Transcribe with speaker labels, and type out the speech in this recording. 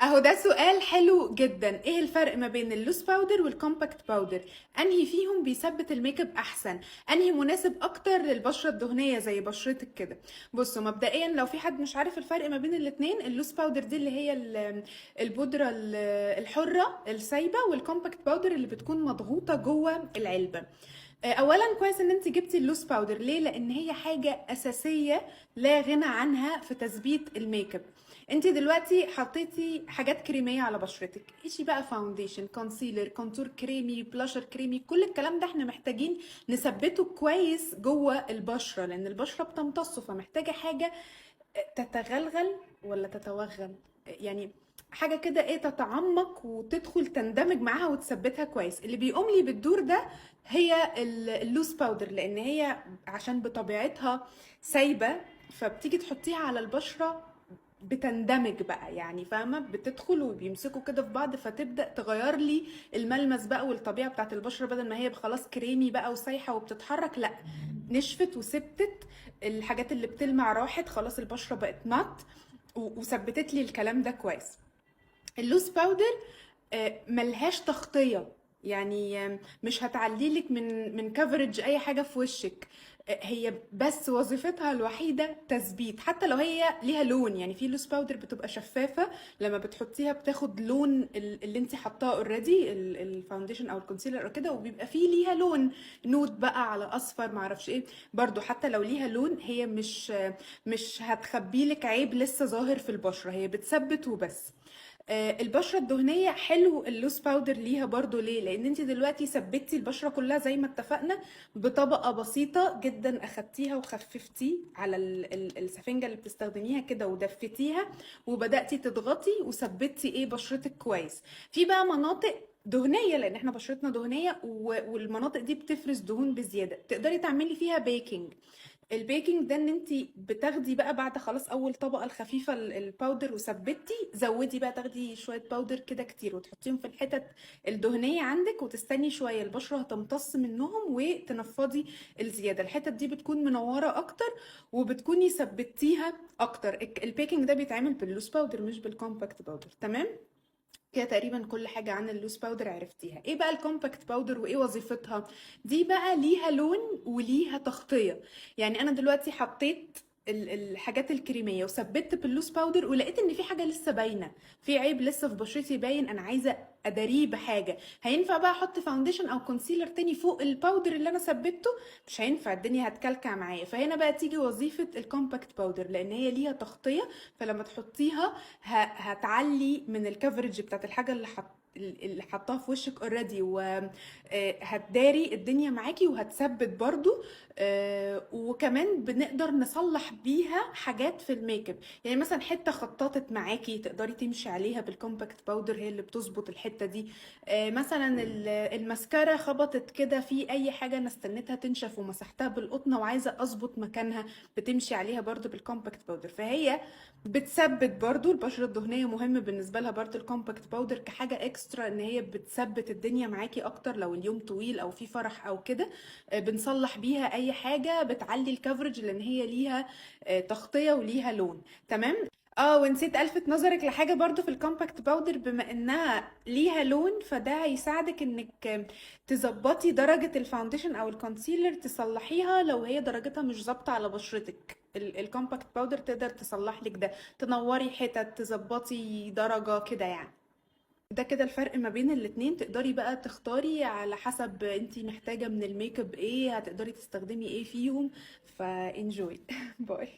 Speaker 1: اهو ده سؤال حلو جدا. ايه الفرق ما بين اللوس باودر والكومباكت باودر؟ انهي فيهم بيثبت الميك اب احسن؟ انهي مناسب اكتر للبشره الدهنيه زي بشرتك كده؟ بصوا، مبدئيا لو في حد مش عارف الفرق ما بين الاتنين، اللوس باودر دي اللي هي البودره الحره السايبه، والكومباكت باودر اللي بتكون مضغوطه جوه العلبه. اولا كويس ان انت جبتي اللوس باودر. ليه؟ لان هي حاجه اساسيه لا غنى عنها في تثبيت الميك اب. انت دلوقتي حطيتي حاجات كريميه على بشرتك، ايشي بقى فاونديشن، كونسيلر، كونتور كريمي، بلاشر كريمي، كل الكلام ده احنا محتاجين نثبته كويس جوه البشره، لان البشره بتمتصه، فمحتاجه حاجه تتغلغل ولا تتوغل، يعني حاجه كده ايه، تتعمق وتدخل تندمج معاها وتثبتها كويس. اللي بيقوم لي بالدور ده هي اللوس باودر، لان هي عشان بطبيعتها سايبه، فبتيجي تحطيها على البشره بتندمج بقى، يعني فاهمه، بتدخل وبيمسكوا كده في بعض، فتبدا تغير لي الملمس بقى والطبيعه بتاعت البشره. بدل ما هي خلاص كريمي بقى وسايحه وبتتحرك، لا، نشفت وسبتت، الحاجات اللي بتلمع راحت، خلاص البشره بقت مات وثبتت لي الكلام ده كويس. اللوس باودر ملهاش تغطية، يعني مش هتعليلك من كفرج اي حاجة في وشك. هي بس وظيفتها الوحيدة تثبيت، حتى لو هي ليها لون. يعني في لوس باودر بتبقى شفافة، لما بتحطيها بتاخد لون اللي انت حطاه اوريدي، الفاونديشن او الكونسيلر او كده، وبيبقى فيه ليها لون نود بقى على اصفر معرفش ايه. برضو حتى لو ليها لون، هي مش هتخبيلك عيب لسه ظاهر في البشرة، هي بتثبت وبس. البشره الدهنيه حلو اللوس باودر ليها برضو. ليه؟ لان انت دلوقتي ثبتي البشره كلها زي ما اتفقنا بطبقه بسيطه جدا، اخدتيها وخففتي على السفنجه اللي بتستخدميها كده ودفتيها، وبداتي تضغطي وثبتي ايه بشرتك كويس. في بقى مناطق دهنيه، لان احنا بشرتنا دهنيه والمناطق دي بتفرز دهون بزياده، تقدري تعملي فيها بيكنج. البيكنج ده ان انت بتاخدي بقى بعد خلاص اول طبقه الخفيفه الباودر وثبتي، زودي بقى، تاخدي شويه باودر كده كتير وتحطيهم في الحتت الدهنيه عندك، وتستني شويه البشره هتمتص منهم وتنفضي الزياده. الحتت دي بتكون منوره اكتر وبتكوني ثبتيها اكتر. البيكنج ده بيتعمل باللوس باودر مش بالكومباكت باودر. تمام؟ كده تقريبا كل حاجة عن اللوس باودر عرفتيها. ايه بقى الكومباكت باودر وايه وظيفتها؟ دي بقى ليها لون وليها تغطية. يعني انا دلوقتي حطيت الحاجات الكريمية وثبت باللوس باودر، ولقيت ان في حاجة لسه باينة، في عيب لسه في بشرتي باين، انا عايزة اداريه بحاجة. هينفع بقى احط فاونديشن او كونسيلر تاني فوق الباودر اللي انا ثبته؟ مش هينفع، الدنيا هتكلكع معايا. فهنا بقى تيجي وظيفة الكومباكت باودر، لان هي ليها تغطية، فلما تحطيها هتعلي من الكفرج بتاعت الحاجه اللي حطاها في وشك اوريدي، وهتداري الدنيا معاكي وهتثبت برضو. وكمان بنقدر نصلح بيها حاجات في الميك اب. يعني مثلا حته خططت معاكي، تقدري تمشي عليها بالكومباكت باودر، هي اللي بتظبط الحته دي. مثلا الماسكارا خبطت كده في اي حاجه، انا استنيتها تنشف ومسحتها بالقطنه وعايزه اظبط مكانها، بتمشي عليها برضو بالكومباكت باودر. فهي بتثبت برضو. البشرة الدهنية مهم بالنسبة لها برضو الكومباكت باودر كحاجة اكسترا، ان هي بتثبت الدنيا معاكي اكتر لو اليوم طويل او في فرح او كده. بنصلح بيها اي حاجة، بتعلي الكفرج لان هي ليها تغطية وليها لون. تمام؟ اه، ونسيت الفت نظرك لحاجه برضو في الكومباكت باودر، بما انها ليها لون فده هيساعدك انك تظبطي درجه الفاونديشن او الكونسيلر، تصلحيها لو هي درجتها مش ظابطه على بشرتك. الكومباكت باودر تقدر تصلح لك ده، تنوري حتت، تظبطي درجه كده يعني. ده كده الفرق ما بين الاتنين. تقدري بقى تختاري على حسب انتي محتاجه من الميك اب ايه، هتقدري تستخدمي ايه فيهم. فانجوي. باي.